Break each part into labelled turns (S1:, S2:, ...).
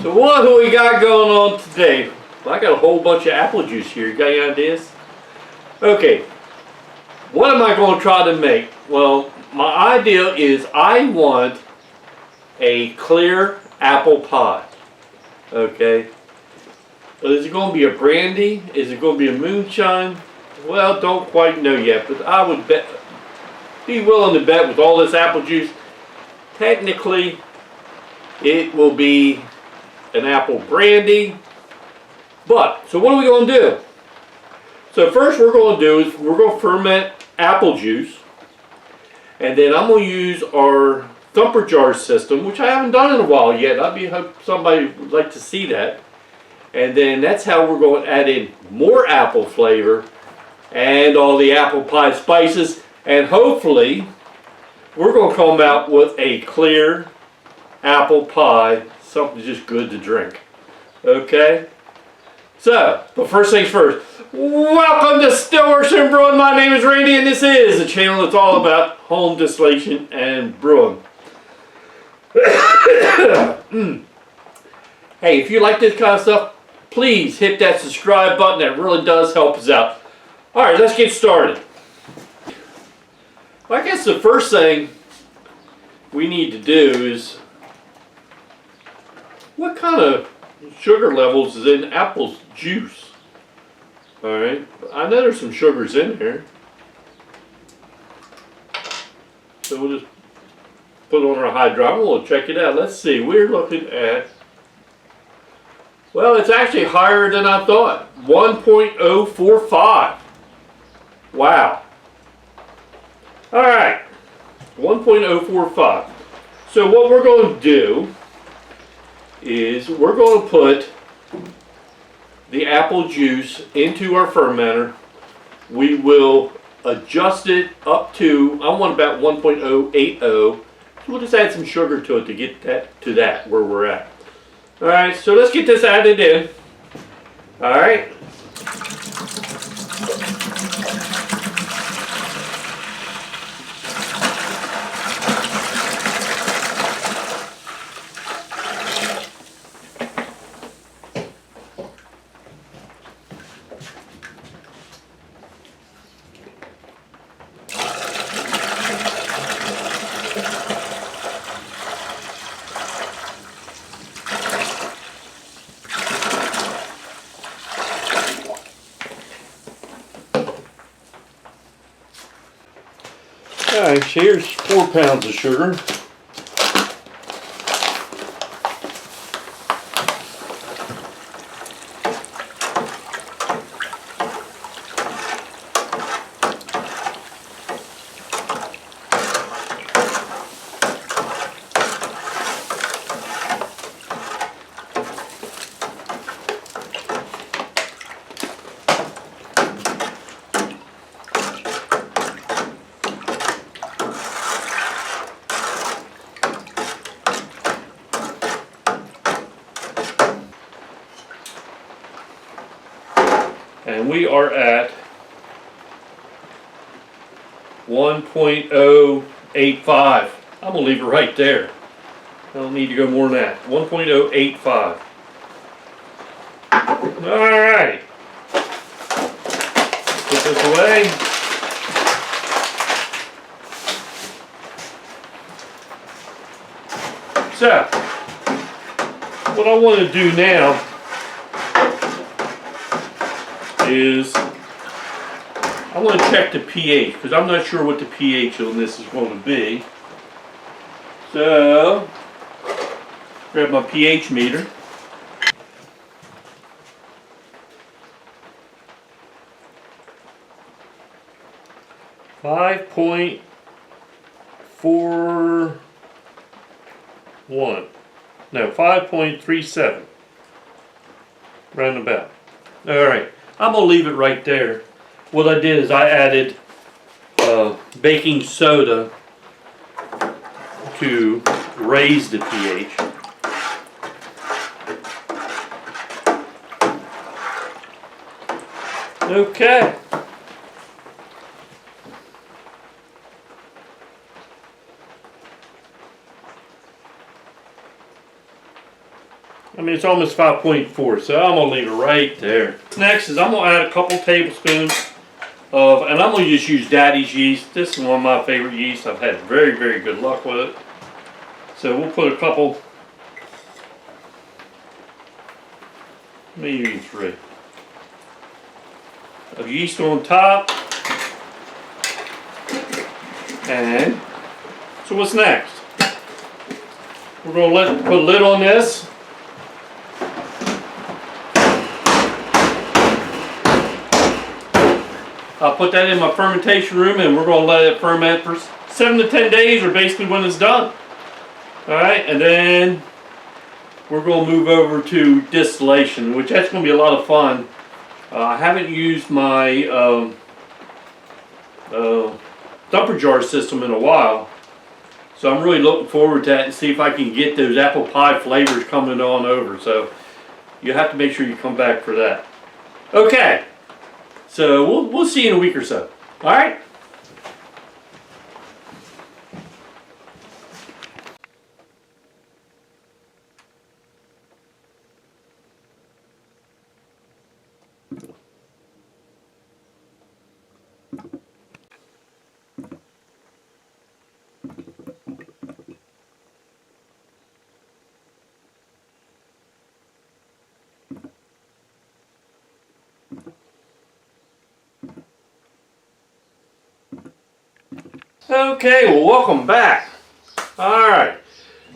S1: So what do we got going on today? Well, I got a whole bunch of apple juice here. You got any ideas? Okay, what am I going to try to make? Well, my idea is I want a clear apple pie. Okay, but is it going to be a brandy? Is it going to be a moonshine? Well, don't quite know yet, but I would be willing to bet with all this apple juice, technically it will be an apple brandy. But, so what are we going to do? So first we're going to do is we're going to ferment apple juice, and then I'm going to use our Thumper jar system, which I haven't done in a while yet. Hope somebody would like to see that. And then that's how we're going to add in more apple flavor and all the apple pie spices, and hopefully we're going to come out with a clear apple pie, something just good to drink. Okay? So, but first things first, welcome to Stillworks and Brewing. My name is Randy, and this is a channel that's all about home distillation and brewing. Hey, if you like this kind of stuff, please hit that subscribe button. That really does help us out. Alright, let's get started. Well, I guess the first thing we need to do is, what kind of sugar levels is in apple's juice? Alright, I know there's some sugars in here. So we'll just put it on our hydrometer. We'll check it out. Let's see, we're looking at, well, it's actually higher than I thought. 1.045. Wow. Alright, 1.045. So what we're going to do is we're going to put the apple juice into our fermenter. We will adjust it up to, I want about 1.080. So we'll just add some sugar to it to get that to that where we're at. Alright, so let's get this added in. Alright. Alright, so here's 4 pounds of sugar. And we are at 1.085. I'm going to leave it right there. I don't need to go more than that. 1.085. Alright. Put this away. So, what I want to do now is I want to check the pH, because I'm not sure what the pH on this is going to be. So, grab my pH meter. .41. No, 5.37. Roundabout. Alright. I'm going to leave it right there. What I did is I added baking soda to raise the pH. Okay. I mean, it's almost 5.4, so I'm gonna leave it right there. Next is I'm gonna add a couple tablespoons of, and I'm gonna just use Daddy's yeast. This is one of my favorite yeasts. I've had very, very good luck with it. So we'll put a couple, maybe 3, of yeast on top. And so what's next? We're gonna put a lid on this. I'll put that in my fermentation room and we're going to let it ferment for 7 to 10 days or basically when it's done. Alright, and then we're going to move over to distillation, which that's going to be a lot of fun. I haven't used my Thumper jar system in a while, so I'm really looking forward to that and see if I can get those apple pie flavors coming on over. So you have to make sure you come back for that. Okay. So we'll see you in a week or so. All right. Okay, well, welcome back. Alright,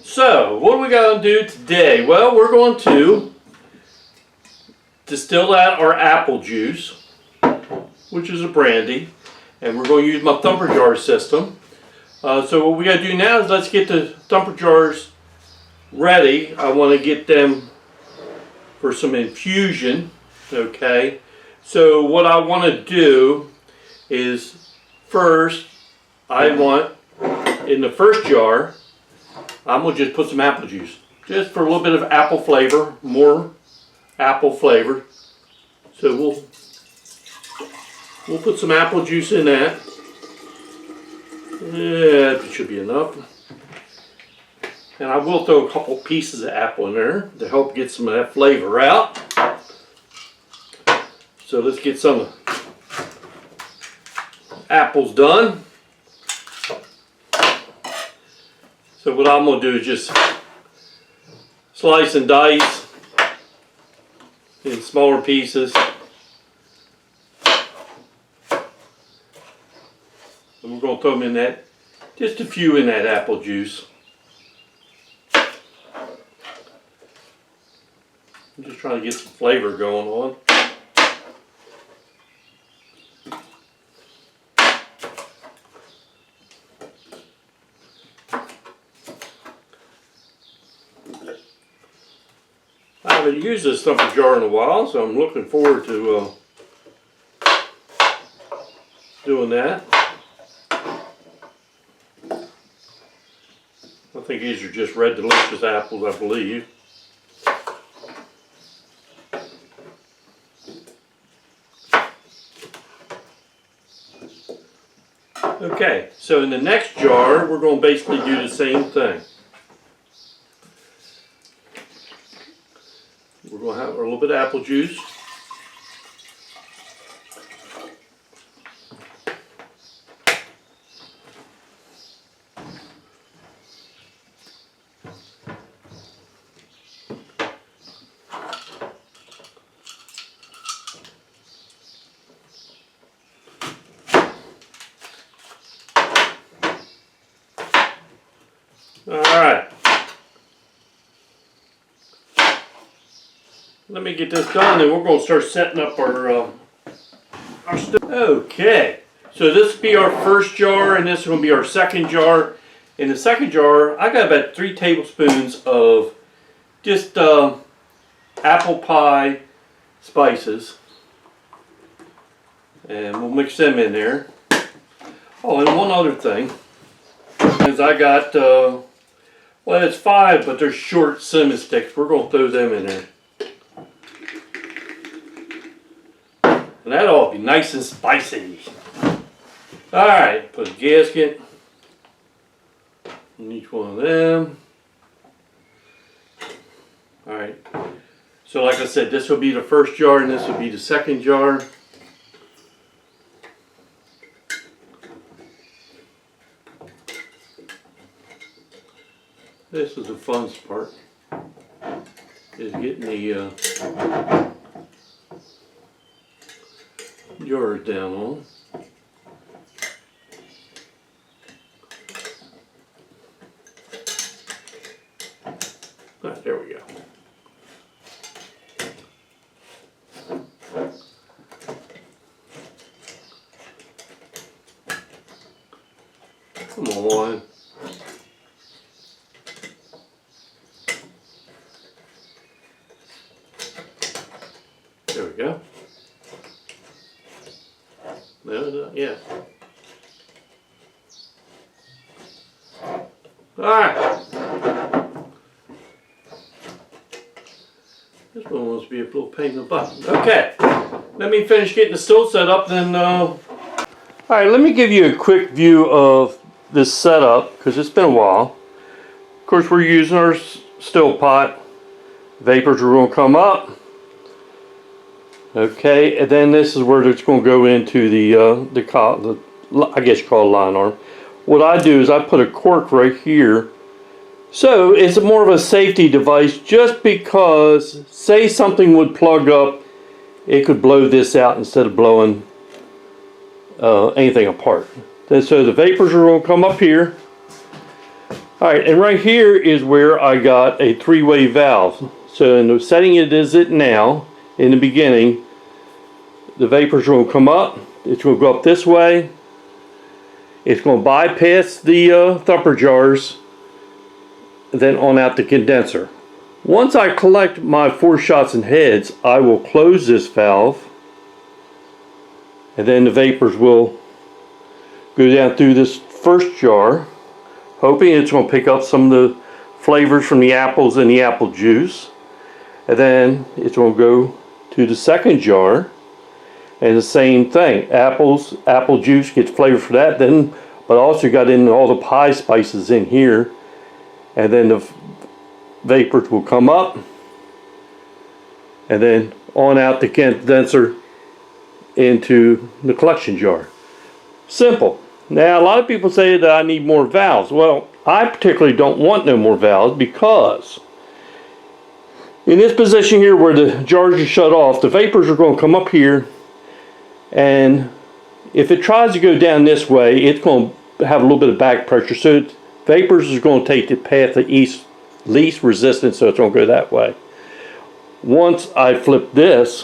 S1: so what are we going to do today? Well, we're going to distill out our apple juice, which is a brandy, and we're going to use my Thumper jar system. So what we got to do now is let's get the Thumper jars ready. I want to get them for some infusion. Okay, so what I want to do is first, I want, in the first jar, I'm going to just put some apple juice. Just for a little bit of apple flavor, more apple flavor. So we'll put some apple juice in that. Yeah, that should be enough. And I will throw a couple pieces of apple in there to help get some of that flavor out. So let's get some apples done. So what I'm going to do is just slice and dice in smaller pieces. And we're going to throw them in that, just a few in that apple juice. I'm just trying to get some flavor going on. I haven't used this Thumper jar in a while, so I'm looking forward to doing that. I think these are just red delicious apples, I believe. Okay, so in the next jar, we're going to basically do the same thing. We're going to have a little bit of apple juice. Alright. Let me get this done and we're going to start setting up our stuff. Okay. So this will be our first jar and this is going to be our second jar. In the second jar, I got about 3 tablespoons of just apple pie spices. And we'll mix them in there. Oh, and one other thing is I got, well, it's 5, but they're short cinnamon sticks. We're going to throw them in there. And that ought to be nice and spicy. Alright, put a gasket in each one of them. Alright, So like I said, this will be the first jar and this will be the second jar. This is the fun part, is getting the jars down on. Right, there we go. Come on. There we go. No, yeah. Alright. This one wants to be a little pain in the butt. Okay. Let me finish getting the stove set up, then Alright, let me give you a quick view of this setup, because it's been a while. Of course, we're using our still pot. Vapors are going to come up. Okay, and then this is where it's going to go into the I guess you call it a line arm. What I do is I put a cork right here. So it's more of a safety device, just because, say something would plug up, it could blow this out instead of blowing anything apart. And so the vapors are going to come up here. Alright, and right here is where I got a three-way valve. So in the setting it is it now, in the beginning, the vapors are going to come up. It's going to go up this way. It's going to bypass the thumper jars, then on out the condenser. Once I collect my 4 shots and heads, I will close this valve, and then the vapors will go down through this first jar, hoping it's going to pick up some of the flavors from the apples and the apple juice. And then it's going to go to the second jar, and the same thing. Apple juice gets flavor for that, then, but also got in all the pie spices in here, and then the vapors will come up, and then on out the condenser into the collection jar. Simple. Now, a lot of people say that I need more valves. Well, I particularly don't want no more valves, because in this position here where the jars are shut off, the vapors are going to come up here, and if it tries to go down this way, it's going to have a little bit of back pressure. So vapors is going to take the path of least resistance, so it's going to go that way. Once I flip this,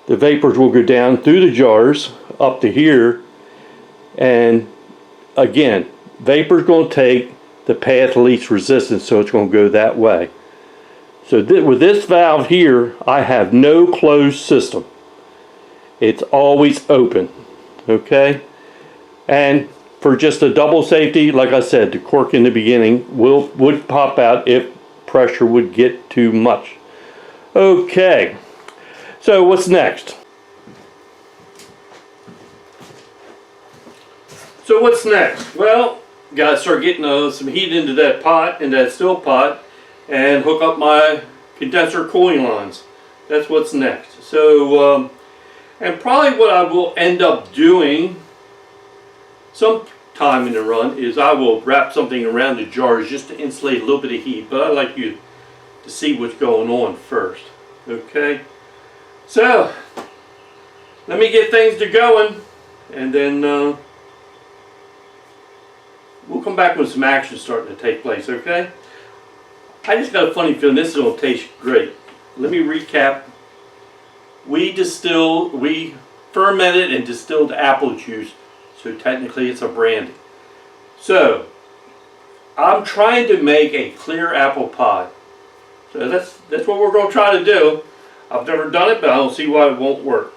S1: the vapors will go down through the jars up to here, and again, vapors going to take the path of least resistance, so it's going to go that way. So with this valve here, I have no closed system. It's always open. Okay, and for just a double safety, like I said, the cork in the beginning would pop out if pressure would get too much. Okay, so what's next? Well, gotta start getting some heat into that pot, in that still pot, and hook up my condenser cooling lines. That's what's next. So, and probably what I will end up doing sometime in the run is I will wrap something around the jars just to insulate a little bit of heat, but I like you to see what's going on first. Okay, so let me get things to going, and then we'll come back with some action starting to take place. Okay, I just got a funny feeling this is going to taste great. Let me recap. We fermented and distilled apple juice, so technically it's a brandy. So I'm trying to make a clear apple pie. So that's what we're going to try to do. I've never done it, but I don't see why it won't work.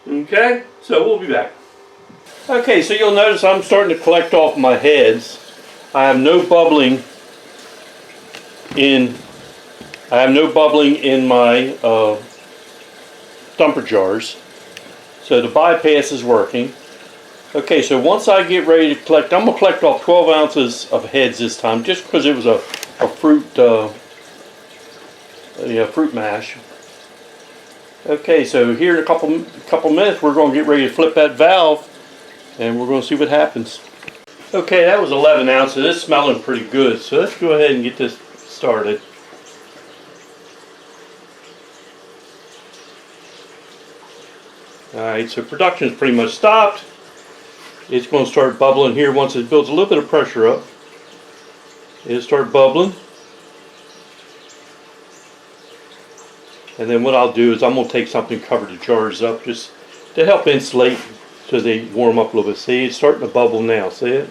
S1: Okay, so we'll be back. Okay, so you'll notice I'm starting to collect off my heads. I have no bubbling in my thumper jars, so the bypass is working. Okay, so once I get ready to collect, I'm going to collect off 12 ounces of heads this time, just because it was a fruit fruit mash. Okay, so here in a couple minutes we're going to get ready to flip that valve, and we're going to see what happens. Okay, that was 11 ounces. It's smelling pretty good, so let's go ahead and get this started. Alright, so production is pretty much stopped. It's going to start bubbling here once it builds a little bit of pressure up. It'll start bubbling. And then what I'll do is I'm going to take something, cover the jars up just to help insulate so they warm up a little bit. See, it's starting to bubble now. See it?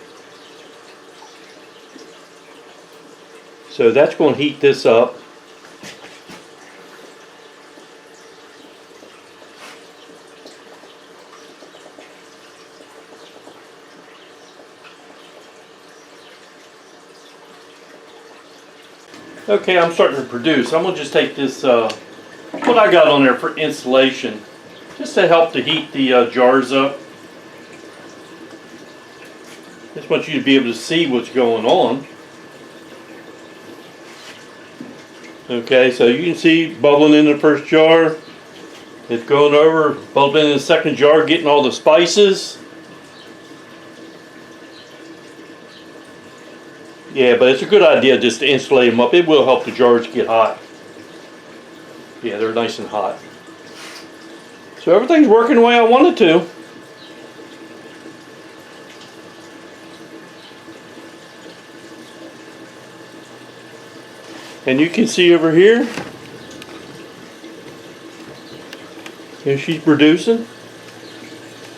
S1: So that's going to heat this up. Okay, I'm starting to produce. I'm going to just take this, what I got on there for insulation, just to help to heat the jars up. Just want you to be able to see what's going on. Okay, so you can see bubbling in the first jar. It's going over, bubbling in the second jar, getting all the spices. Yeah, but it's a good idea just to insulate them up. It will help the jars get hot. Yeah, they're nice and hot. So everything's working the way I want it to. And you can see over here, she's producing.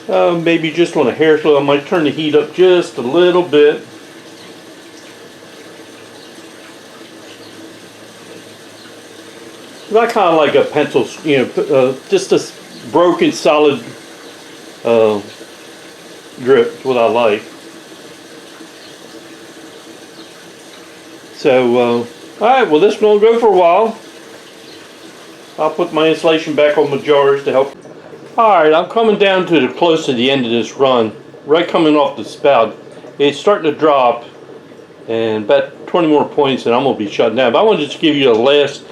S1: Maybe just on a hair, so I might turn the heat up just a little bit. I kind of like a pencil, just a broken solid drip is what I like. So, alright, well this one will go for a while. I'll put my insulation back on my jars to help. Alright, I'm coming down to close to the end of this run. Right coming off the spout. It's starting to drop, and about 20 more points and I'm going to be shutting down. But I want to just give you the last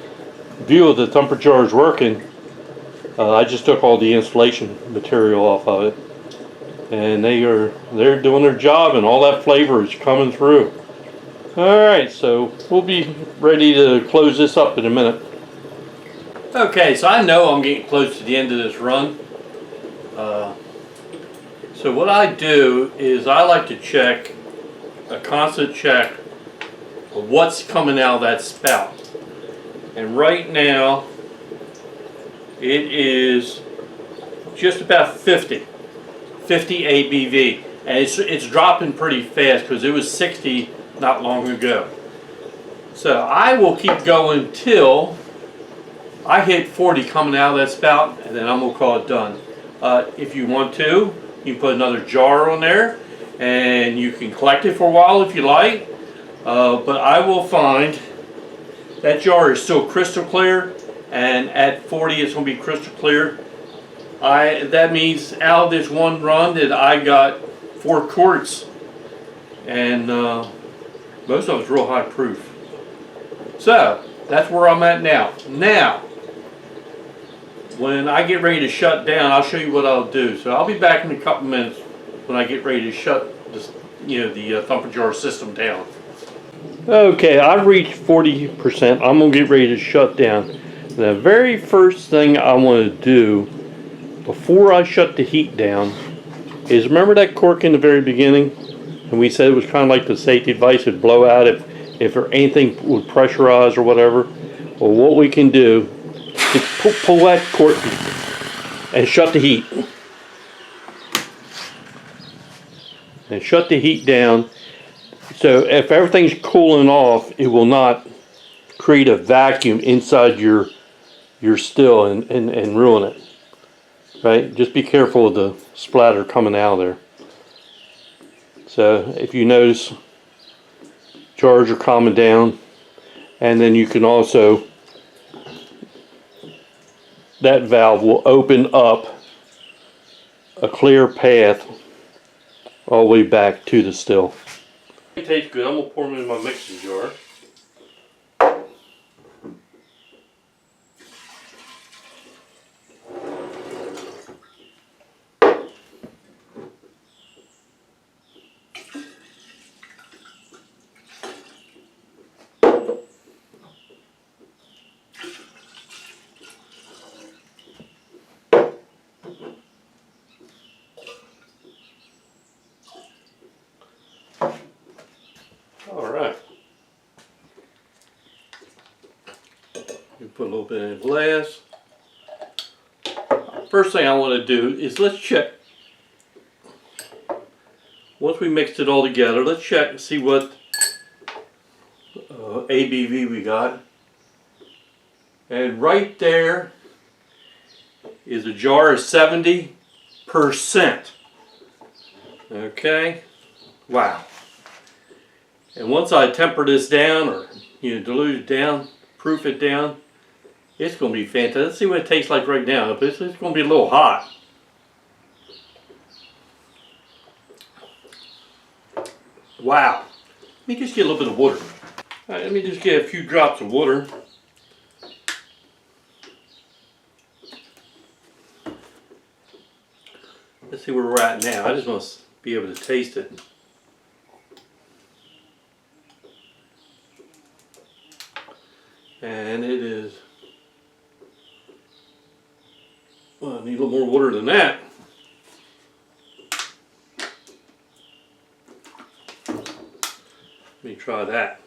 S1: view of the Thumper jars working. I just took all the insulation material off of it, and they're doing their job, and all that flavor is coming through. Alright, so we'll be ready to close this up in a minute. Okay, so I know I'm getting close to the end of this run. So what I do is I like to check, a constant check of what's coming out of that spout. And right now it is just about 50 ABV, and it's dropping pretty fast because it was 60 not long ago. So I will keep going till I hit 40 coming out of that spout, and then I'm going to call it done. If you want to, you can put another jar on there and you can collect it for a while if you like, but I will find that jar is still crystal clear, and at 40 it's going to be crystal clear. That means out of this one run that I got 4 quarts, and most of it's real high proof. So that's where I'm at now. Now, when I get ready to shut down, I'll show you what I'll do. So I'll be back in a couple minutes when I get ready to shut this, the Thumper jar system down. Okay, I've reached 40%. I'm going to get ready to shut down. The very first thing I want to do before I shut the heat down is, remember that cork in the very beginning? And we said it was kind of like the safety device would blow out if there anything would pressurize or whatever. Well, what we can do is pull that cork and shut the heat. And shut the heat down. So if everything's cooling off, it will not create a vacuum inside your still and ruin it. Right? Just be careful of the splatter coming out of there. So if you notice, jars are calming down, and then you can also, that valve will open up a clear path all the way back to the still. It tastes good. I'm going to pour them in my mixing jar. All right. You put a little bit in the glass. First thing I want to do is let's check. Once we mixed it all together, let's check and see what ABV we got. And right there is a jar of 70%. Okay, wow. And once I temper this down, or dilute it down, proof it down, it's going to be fantastic. Let's see what it tastes like right now. It's going to be a little hot. Wow. Let me just get a little bit of water. All right, let me just get a few drops of water. Let's see where we're at now. I just want to be able to taste it. And it is, well, I need a little more water than that. Let me try that.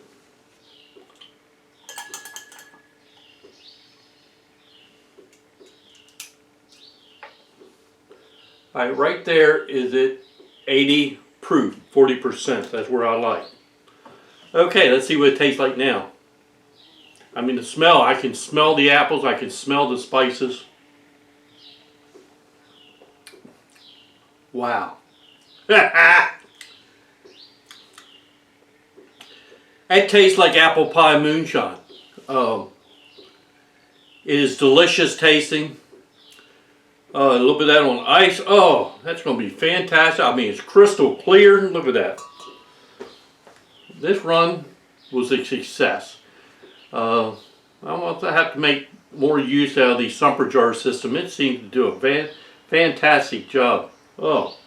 S1: All right, right there is it 80 proof, 40%. That's where I like. Okay, let's see what it tastes like now. I mean, the smell, I can smell the apples, I can smell the spices. Wow. It tastes like apple pie moonshine. It is delicious tasting. A little bit of that on ice. Oh, that's going to be fantastic. I mean, it's crystal clear. Look at that. This run was a success. I want to have to make more use out of the Thumper jar system. It seems to do a fantastic job. Oh.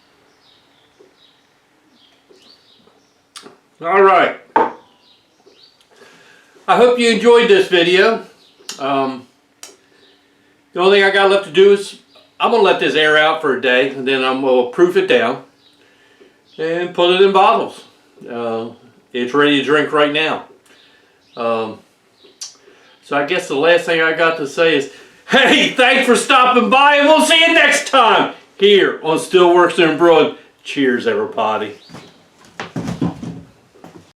S1: All right. I hope you enjoyed this video. The only thing I got left to do is I'm going to let this air out for a day, and then I'm going to proof it down and put it in bottles. It's ready to drink right now. So I guess the last thing I got to say is, hey, thanks for stopping by, and we'll see you next time here on Stillworks and Brewing. Cheers, everybody.